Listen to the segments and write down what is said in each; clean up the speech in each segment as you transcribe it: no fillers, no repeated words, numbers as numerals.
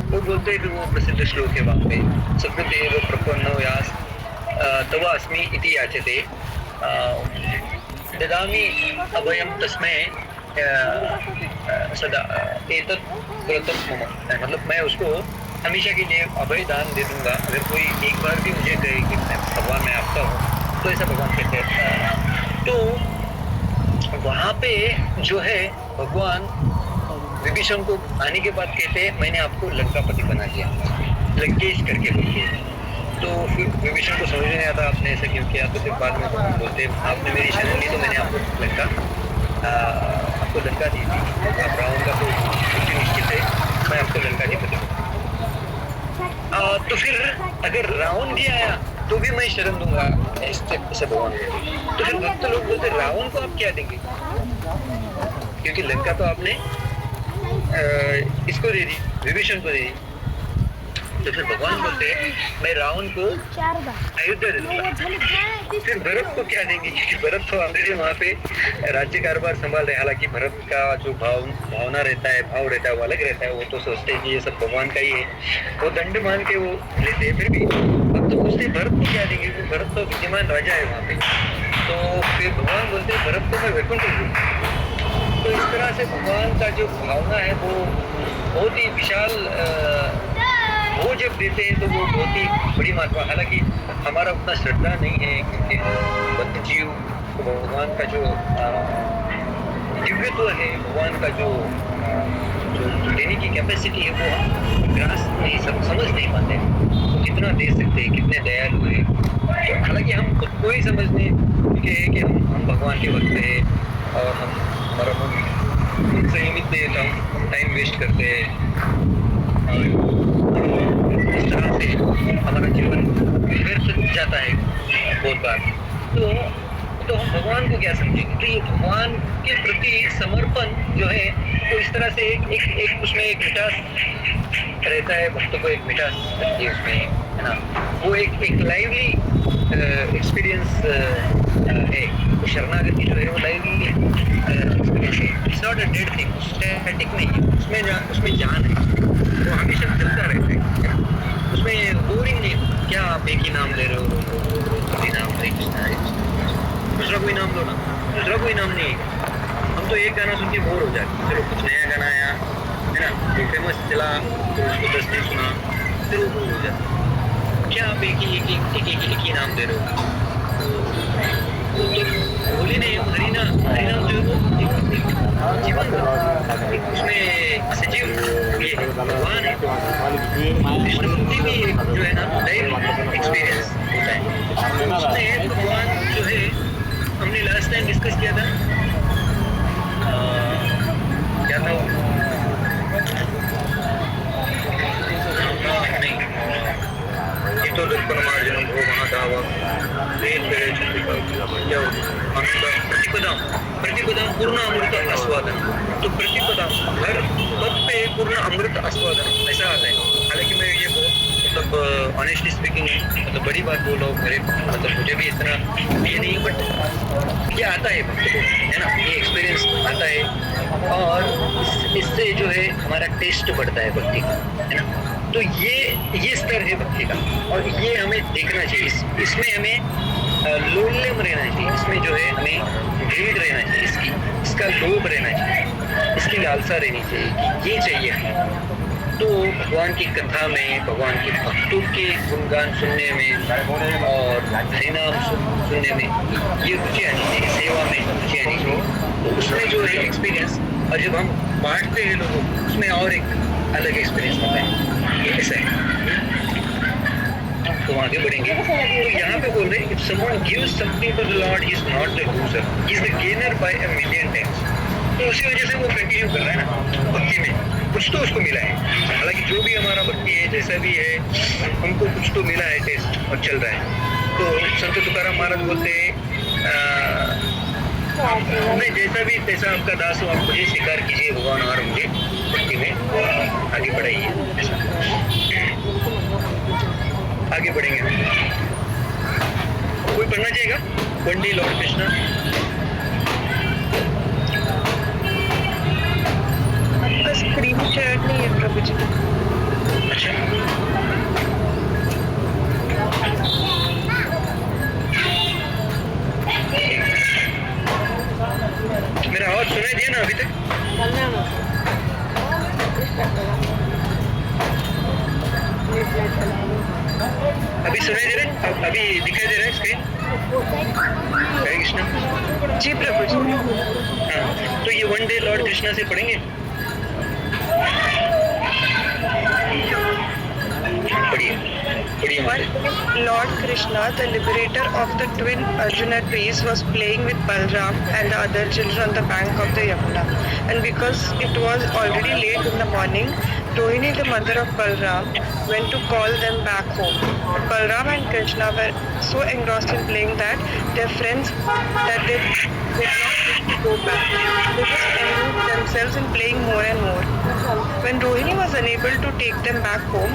वो बोलते हैं कि वो प्रसिद्ध श्लोक है वहाँ पे सकृतेव प्रपन्नो यास तव अस्मि इति याचते ददामि अभयं तस्मै सदा एतत् व्रतं मम, मतलब मैं उसको हमेशा के लिए अभय दान दे दूंगा अगर कोई एक बार भी मुझे कहे कि भगवान मैं आपका हूँ, तो ऐसा भगवान कहते हैं। तो वहाँ पे जो है भगवान विभीषण को आने के बाद कहते हैं मैंने आपको लंकापति बना दिया, लंकेश करके बोलते हैं। तो फिर विभीषण को समझ नहीं आता आपने ऐसा क्यों किया, तो फिर बाद में बोलते आपने मेरी शरण ली तो मैंने आपको लंका दी थी, आप रावण का तो निश्चित है, मैं आपको लंका दी पति। तो फिर अगर रावण भी आया तो भी मैं शरण दूंगा ऐसे भगवान को। तो फिर भक्त लोग बोलते रावण को आप क्या देंगे, क्योंकि लंका तो आपने इसको दे दी, विभीषण को दे दी। तो फिर भगवान बोलते मैं रावण को अयोध्या दे दूंगा। फिर भरत को क्या देंगे, क्योंकि भरत तो अंग्रेजी वहाँ पे राज्य कारोबार संभाल रहे। हालांकि भरत का जो भावना रहता है, भाव रहता है वो अलग रहता है। वो तो सोचते हैं कि ये सब भगवान का ही है, वो दंड मान के वो लेते हैं। फिर भी अब तो पूछते भरत को क्या देंगे, क्योंकि भरत तो विद्यमान राजा है वहाँ पे। तो फिर भगवान बोलते हैं भरत को मैं वैकुंठ दूंगा। तो इस तरह से भगवान का जो भावना है वो बहुत ही विशाल, वो जब देते हैं तो वो बहुत ही बड़ी मात्रा। हालांकि हमारा उतना श्रद्धा नहीं है, क्योंकि बद्ध जीव को भगवान का जो दिव्यत्व है, भगवान का जो देने की कैपेसिटी है वो हम ग्रास नहीं समझ नहीं पाते हैं। तो कितना दे सकते हैं, कितने दयालु है। तो हालांकि हम खुद को ही समझने के है कि हम भगवान के भक्त हैं और हमारा मन संयमित है, तो हम टाइम वेस्ट करते हैं और इस तरह से हमारा जीवन व्यर्थ जाता है बहुत बार। तो हम भगवान को क्या समझेंगे। तो ये भगवान के प्रति समर्पण जो है तो इस तरह से एक उसमें एक मिठास रहता है, भक्तों को एक मिठास रहती है उसमें, है ना। वो एक लाइवली एक्सपीरियंस है। तो शरणागति जो है वो लाइवली एक्सपीरियंस है, it's not a dead thing, static नहीं है, उसमें जान है, वो हमेशा चलता रहता है, उसमें बोरिंग नहीं। क्या आप एक ही नाम ले रहे हो, नाम हरे कृष्ण, दूसरा कोई नाम लो ना, दूसरा कोई नाम नहीं है। हम तो एक गाना सुन के बोर हो जाते, चलो कुछ नया गाना आया है ना, जो फेमस चला तो उसको 10 दिन सुना, फिर वो बोर हो जाता। क्या आप एक ही नाम दे रहे हो। तो बोले नहीं, हरिनाम जो है वो जीवन उसमें सजीव ये भगवान है। विष्णुमूर्ति भी जो है ना लाइव एक्सपीरियंस होता है। उसमें भगवान जो है, हमने लास्ट टाइम डिस्कस किया था, क्या था नहीं, ये तो दर्पणमार्जनम भो महादावा प्रतिपदाम पूर्ण अमृत आस्वादन। तो प्रतिपदाम हर पद पे पूर्ण अमृत आस्वादन ऐसा आता है। हालांकि मैं ये मतलब ऑनेस्टली स्पीकिंग मतलब बड़ी बात बोल रहा हूँ, मेरे मतलब मुझे भी इतना ये नहीं, बट ये आता है भक्त को, है ना, ये एक्सपीरियंस आता है और इससे जो है हमारा टेस्ट बढ़ता है भक्ति का, है ना। तो ये स्तर है भक्ति का और ये हमें देखना चाहिए। इसमें हमें लोलम रहना चाहिए, इसमें जो है हमें ग्रीड रहना चाहिए, इसका लोभ रहना चाहिए, इसकी लालसा रहनी चाहिए, ये चाहिए हमें। तो भगवान की कथा में, भगवान के भक्तों के गुणगान सुनने में और हरिनाम सुनने में ये रुचि आनी चाहिए, सेवा में रुचि आनी चाहिए। तो उसमें जो है एक्सपीरियंस, और जब हम बांटते हैं लोगों को उसमें और एक अलग एक्सपीरियंस होता है। ये ऐसा है। तो आगे बढ़ेंगे तो यहाँ पे बोल रहे हैं, if someone gives something to the Lord, he is not the loser, he is the gainer by a million times। तो उसी वजह से वो कंटिन्यू कर रहा है ना भक्ति में, कुछ तो उसको मिला है। हालांकि जो भी हमारा भक्ति है, जैसा भी है, हमको कुछ तो मिला है टेस्ट और चल रहा है। तो संत तुकाराम महाराज बोलते हैं, मैं जैसा भी तैसा आपका दास हूँ, आप मुझे स्वीकार कीजिए भगवान और मुझे भक्ति में आगे बढ़ाइए। आगे बढ़ेंगे, कोई पढ़ना चाहेगा? वंडी लॉर्ड कृष्णा। मेरा आवाज सुनाई दिया ना अभी तक? अभी सुनाई दे रहा है? अभी दिखाई दे रहा है स्क्रीन? हरे कृष्णा। जी प्रभु जी। हाँ, तो ये वन डे लॉर्ड कृष्णा से पढ़ेंगे। पढ़िए पढ़िए मुझे। Lord Krishna, the liberator of the twin Arjuna trees, was playing with Balram and the other children on the bank of the Yamuna. And because it was already late in the morning, Rohini, the mother of Balram, went to call them back home. But Balram and Krishna were so engrossed in playing that their friends that they did not wish to go back. They just engrossed themselves in playing more and more. When Rohini was unable to take them back home,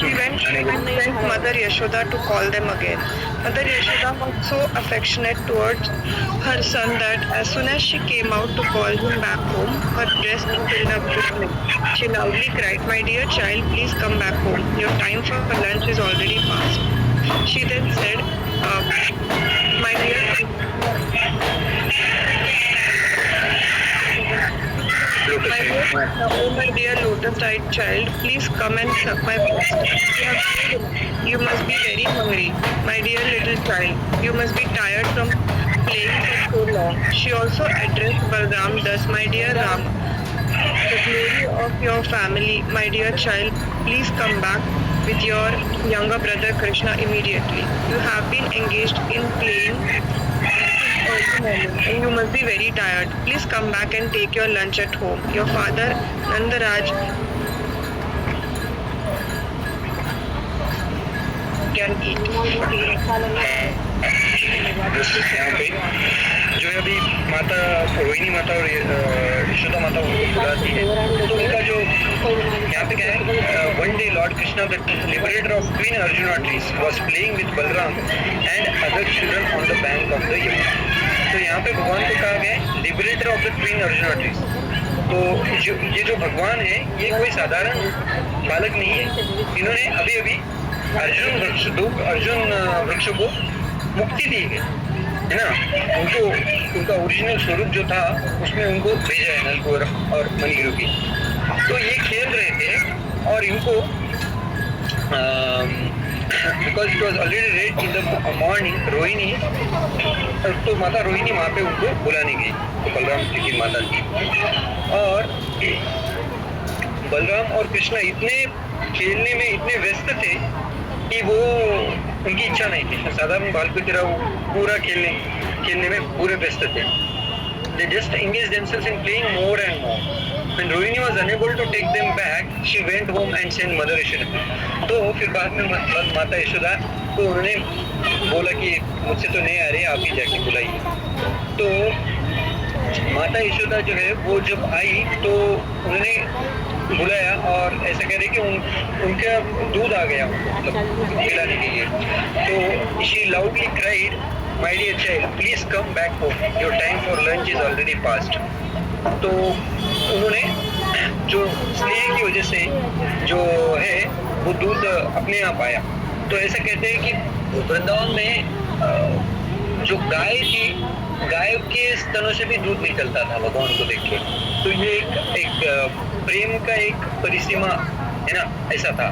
she went and sent Mother Yashoda to call them again. Mother Yashoda was so affectionate towards her son that as soon as she came out to call him back home, her breast filled up with milk. She loudly cried, "My dear child, please come back home. Your time for lunch is already past." She then said, "My dear..." Oh my dear lotus-eyed child, please come and suck my breast. You must be very hungry. My dear little child, you must be tired from playing for so long. She also addressed Balram thus, "My dear Ram, the glory of your family, my dear child, please come back with your younger brother Krishna immediately. You have been engaged in playing and you must be very tired. Please come back and take your lunch at home. Your father, Nandaraj, can eat." यहाँ पे जो अभी माता रोहिणी माता और यशोदा माता उनको बुलाती है, तो उनका जो यहाँ पे क्या है, one day Lord Krishna the liberator of queen arjuna trees was playing with Balram and other children on the bank of the Yamuna. तो यहाँ पे भगवान को कहा गया है liberator of the queen arjuna trees. तो ये जो भगवान है ये कोई साधारण बालक नहीं है। इन्होंने अभी अभी अर्जुन वृक्ष को मुक्ति दी गई है ना। उनको उनका ओरिजिनल स्वरूप जो था उसमें उनको भेजा है नलकुर और मणिगिरु की। तो ये खेल रहे थे और इनको because it was already late in the morning, Rohini, तो माता रोहिणी वहाँ पे उनको बुलाने गई, तो बलराम जी की माता थी। और बलराम और कृष्णा इतने खेलने में इतने व्यस्त थे कि वो उनकी इच्छा नहीं थी। साधारण बालक की तरह वो पूरा खेलने में पूरे व्यस्त थे। They just engaged themselves in playing more and more. When Rohini was unable to take them back, she went home and sent Mother Yashoda. तो फिर बाद में माता यशोदा को उन्होंने बोला कि मुझसे तो नहीं आ रही, आप ही जाके बुलाइए। तो माता यशोदा जो है वो जब आई तो उन्होंने बुलाया और ऐसा कह रहे कि उनका दूध आ गया मतलब पिलाने के लिए। तो she loudly cried, "My dear child, please come back home. Your time for lunch is already past." तो उन्होंने जो स्नेह की वजह से जो है वो दूध अपने आप आया। तो ऐसा कहते हैं कि वृंदावन में जो गाय थी, गाय के स्तनों से भी दूध निकलता था भगवान को देख के। तो ये एक प्रेम का एक परिसीमा है ना, ऐसा था।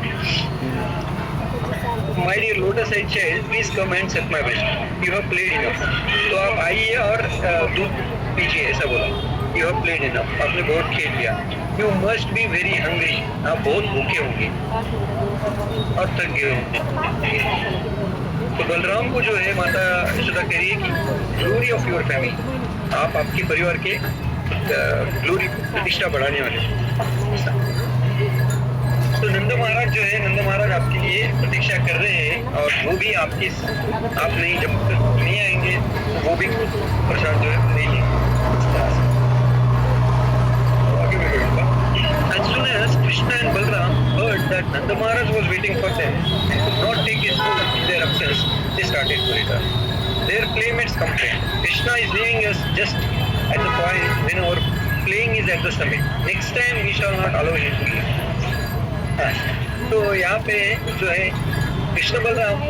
My dear lotus-eyed child, please come and suck my breast. You have played enough. तो आप आइए और दूध पीजिए, ऐसा बोला। You have played enough. आपने बहुत खेल लिया। You must be very hungry. आप बहुत भूखे होंगे और थक गए होंगे। तो बलराम को जो है माता यशोदा कह रही है कि ग्लोरी ऑफ योर फैमिली, आप आपके परिवार के ग्लोरी प्रतिष्ठा बढ़ाने वाले। तो नंद महाराज जो है, नंद महाराज आपके लिए प्रतीक्षा कर रहे हैं और वो भी आप नहीं जब नहीं आएंगे तो वो भी प्रसाद जो है लेंगे। आगे भी बढ़ूंगा। As soon as Krishna and Balram heard that Nanda Maharaj was waiting for them and could not take his food in their absence, they started to return. Their playmates complained, "Krishna is leaving us just at the point when our playing is at the summit. Next time we shall not allow him to leave." तो यहाँ पे जो है कृष्ण बलराम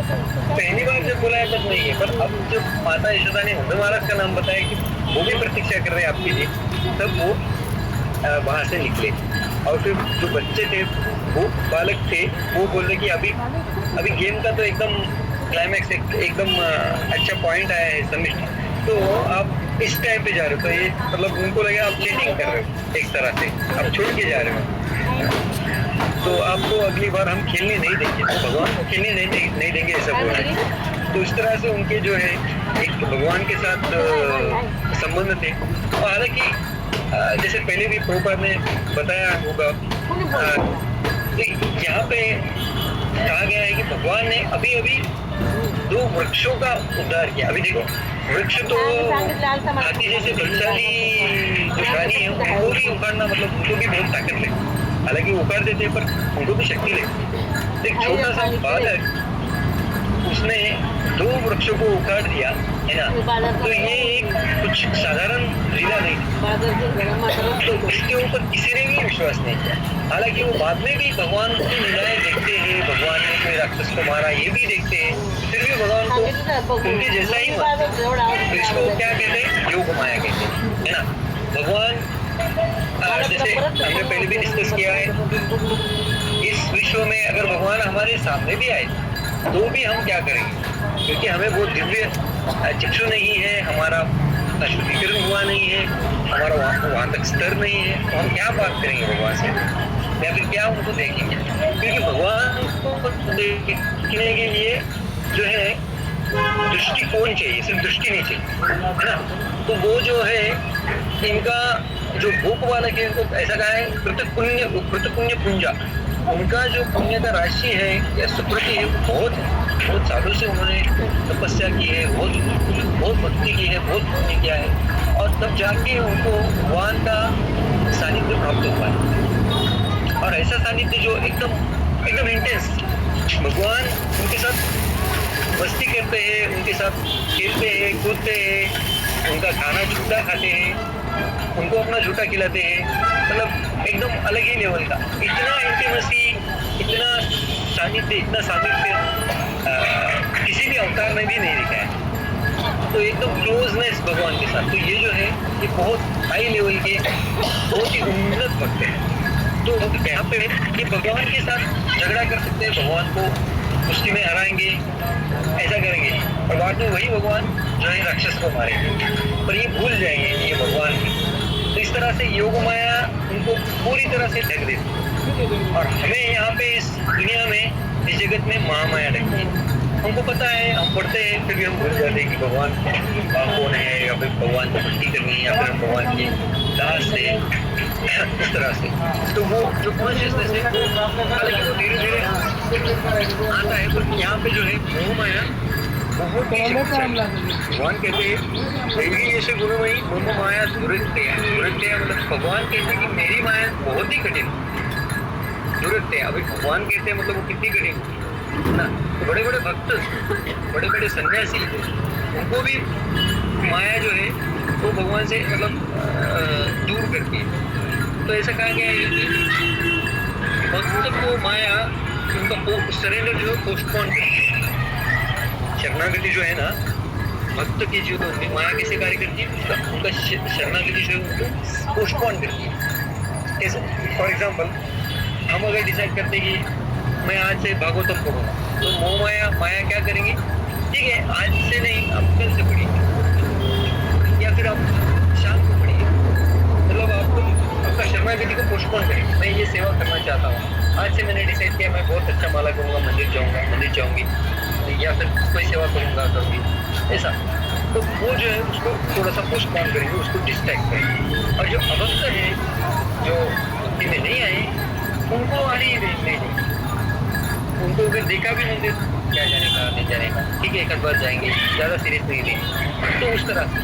पहली बार जब बुलाया तब नहीं है, पर अब जब माता यशोदा ने नंद महाराज का नाम बताया कि वो भी प्रतीक्षा कर रहे हैं आपके लिए, तब वो वहां से निकले। और फिर जो बच्चे थे, वो बालक थे, वो बोल रहे कि अभी गेम का तो एकदम क्लाइमैक्स एकदम अच्छा पॉइंट आया है समिट, तो आप इस टाइम पे जा रहे हो, तो ये मतलब उनको लगे आप चीटिंग कर रहे हो एक तरह से, आप छोड़ के जा रहे हो, तो आपको अगली बार हम खेलने नहीं देंगे, तो भगवान को खेलने नहीं देंगे ऐसा बोल रहे हैं। तो इस तरह से उनके जो है एक भगवान के साथ संबंध थे। और हालांकि जैसे पहले भी प्रभुपाद ने बताया होगा, यहाँ पे कहा गया है कि भगवान ने अभी 2 वृक्षों का उद्धार किया। अभी देखो, वृक्ष तो हाथी जैसे बलशाली जो प्राणी है उनको भी उखाड़ना, मतलब उनको भी बहुत ताकत लगती, हालांकि वो उखाड़ देते पर उनको भी शक्ति लगती। एक छोटा सा बालक उसने 2 वृक्षों को उखाड़ दिया है ना, तो ये एक कुछ साधारण लीला नहीं, इसके ऊपर किसी ने भी विश्वास नहीं किया। हालांकि वो बाद में भी भगवान की लीलाएं देखते हैं, भगवान ने कोई राक्षस को मारा ये भी देखते हैं, फिर भी भगवान को उनके जैसा ही मानते हैं। तो इसको क्या कहते हैं, योग माया कहते हैं, है ना। भगवान जैसे हमने पहले भी डिस्कस किया है, इस विश्व में अगर भगवान हमारे सामने भी आए तो भी हम क्या करेंगे, क्योंकि हमें वो दिव्य चक्षु नहीं है, हमारा शुद्धिकरण हुआ नहीं है, हमारा वहां तक स्तर नहीं है, तो हम क्या बात करेंगे भगवान से, या फिर क्या उनको देखेंगे, क्योंकि भगवान को देखने के लिए जो है दृष्टिकोण चाहिए, सिर्फ दृष्टि नहीं चाहिए, है ना। तो वो जो है इनका जो भूख वाला के इनको ऐसा कहा है, कृत पुण्य पुंजा, उनका जो पुण्य का राशि है या सुकृति है बहुत सालों से उन्होंने तपस्या की है, बहुत भक्ति की है, बहुत पुण्य किया है, और तब जाके उनको भगवान का सानिध्य प्राप्त हुआ है। और ऐसा सानिध्य जो एकदम इंटेंस, भगवान उनके साथ मस्ती करते हैं, उनके साथ खेलते हैं, कूदते हैं, उनका खाना झूठा खाते हैं, उनको अपना झूठा खिलाते हैं, मतलब एकदम अलग ही लेवल का, इतना इंटीमेसी, इतना सानिध्य किसी भी अवतार में भी नहीं दिखा है। तो एकदम क्लोजनेस भगवान के साथ, तो ये जो है ये बहुत हाई लेवल के, बहुत ही उन्नत भक्त है। तो यहाँ पे ये भगवान के साथ झगड़ा कर सकते हैं, भगवान को कुश्ती में हराएंगे, ऐसा करेंगे, और बाद में वही भगवान जो है राक्षस को मारेंगे, पर ये भूल जाएंगे ये भगवान है। तो इस तरह से योग माया उनको पूरी तरह से ढक देती, और हमें यहाँ पे इस दुनिया में, इस जगत में महामाया ढकती है। हमको पता है, हम पढ़ते हैं, फिर भी हम भूल जाते हैं कि भगवान कौन है, या फिर भगवान को भक्ति करनी है, या फिर भगवान की दास से, इस तरह से। तो वो जो कॉन्शियसनेस है, हालांकि वो धीरे धीरे आता है, पर यहाँ पे जो है मोह माया बहुत ही भगवान कहते हैं मेरी जैसे गुरुमयी मम माया दुरत्य मतलब भगवान कहते हैं कि मेरी माया बहुत ही कठिन दुरत्य। अभी भगवान कहते हैं मतलब वो कितनी कठिन ना। तो बड़े बड़े भक्त, बड़े बड़े सन्यासी, उनको भी माया जो है वो भगवान से मतलब दूर करती है। तो ऐसा कहा गया है कि भक्त को माया उनका सरेंडर जो है पोस्टपोन करती है। शरणागति जो है ना, भक्त की जो माया कैसे कार्य करती है, उनका शरणागति जो है उनको पोस्टपोन करती है। कैसे, फॉर एग्जाम्पल हम अगर डिसाइड करते हैं कि मैं आज से भागवतम पढ़ूंगा, तो मोह माया क्या करेंगे, ठीक है आज से नहीं आप कल से पढ़िए, या फिर आप शाम को पढ़िए, मतलब आपको आपका शरणागति को पोस्टपोन करें। मैं ये सेवा करना चाहता हूँ, आज से मैंने डिसाइड किया मैं बहुत अच्छा माला करूँगा, मंदिर जाऊँगी, या फिर कोई सेवा करूँगी, ऐसा। तो वो जो है उसको थोड़ा सा पोस्टपोन करेंगे, उसको डिस्ट्रैक्ट करेंगे। और जो अभक्त है, जो भक्ति में नहीं आए, उनको आने ही नहीं, उनको अगर देखा भी मंदिर, क्या जाने का नहीं जाने का, ठीक है एक बार जाएंगे, ज़्यादा सीरियस नहीं लेंगे, तो उस तरह से।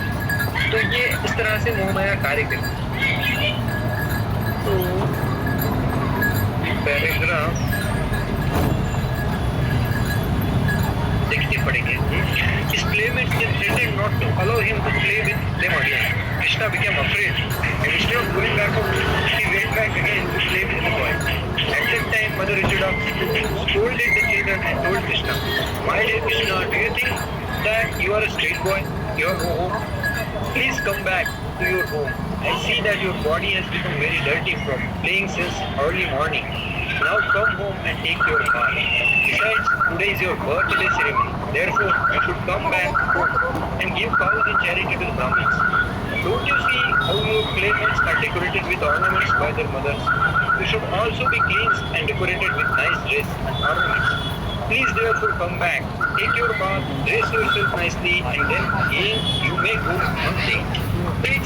तो ये इस तरह से मोह माया कार्य करती है। तो पैराग्राफ देखते पड़ेंगे। His playmates threatened not to allow him to play with them again. Krishna became afraid, and instead of going back home, he went back again to play with the boy. At that time, Mother Yashoda scolded the children and told Krishna, My dear Krishna, do you think that you are a street boy? You are no home. Please come back to your home. I see that your body has become very dirty from playing since early morning. Now come home and take your bath. Besides, today is your birthday ceremony. Therefore, you should come back home and give cows in charity to the Brahmins. Don't you see how your playmates are decorated with ornaments by their mothers? You should also be cleansed and decorated with nice dress and ornaments. Please therefore come back, take your bath, dress yourself nicely, and then again you may go hunting. तो एक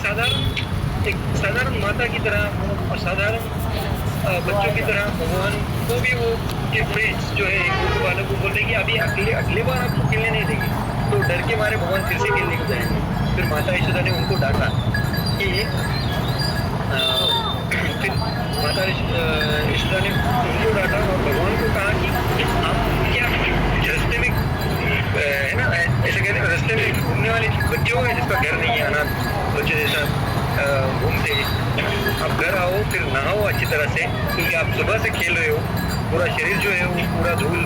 साधारण माता की तरह और साधारण बच्चों की तरह भगवान को भी वो के फ्रेंड्स जो है गोपी वालों को बोल रहे कि अभी अगले बार आपको खेलने नहीं देंगे, तो डर के मारे भगवान फिर से खेलने को जाएंगे। फिर माता यशोदा ने उनको डांटा कि फिर माता यशोदा ने उनको डांटा और भगवान को कहा कि आप क्या रास्ते में है ना, ऐसे कहते हैं रास्ते में घूमने वाले बच्चे हो गए जिसका घर नहीं है, अनाथ बच्चे जैसा घूमते, आप घर आओ फिर नहाओ अच्छी तरह से, क्योंकि आप सुबह से खेल रहे हो, पूरा शरीर जो है वो पूरा धूल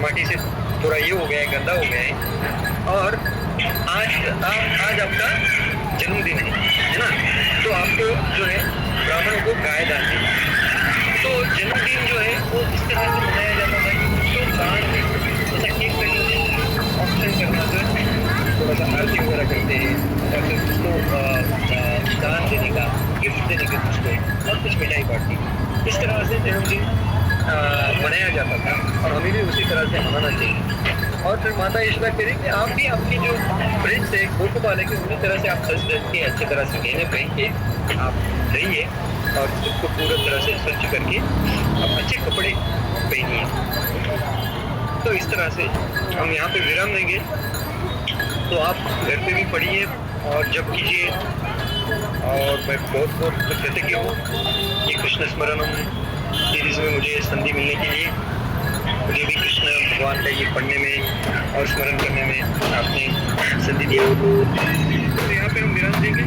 माटी से पूरा ये हो गया है, गंदा हो गया है। और आज आपका जन्मदिन है ना, तो आपको जो है ब्राह्मणों को गाय दान देना। तो जन्मदिन जो है वो इस तरह से मनाया जाता था कि उसको दान देना, जैसा केक कटिंग ऑप्शन करना, जो थोड़ा सा आरती वगैरह करते हैं और फिर उसको दान देने का, गिफ्ट देने का उसको, और कुछ मिठाई बांटनी, इस तरह से जन्मदिन मनाया जाता था और हमें भी उसी तरह से मनाना चाहिए। और फिर माता यशोदा कह रही कि आप भी आपकी जो फ्रेंड्स है गोपगोपाल है कि उसी तरह से आप सज धज के अच्छी तरह से गहने पहन के आप रहिए और उसको पूरी तरह से स्वच्छ करके आप अच्छे कपड़े पहनिए। तो इस तरह से हम यहाँ पे विराम देंगे, तो आप घर पे भी पढ़िए और जप कीजिए। और मैं बहुत बहुत कृतज्ञ हूँ ये कृष्ण स्मरणम सीरीज में मुझे संधि मिलने के लिए, मुझे भी कृष्ण भगवान का ये पढ़ने में और स्मरण करने में आपने संधि दिया। तो यहाँ पे हम विराम देंगे।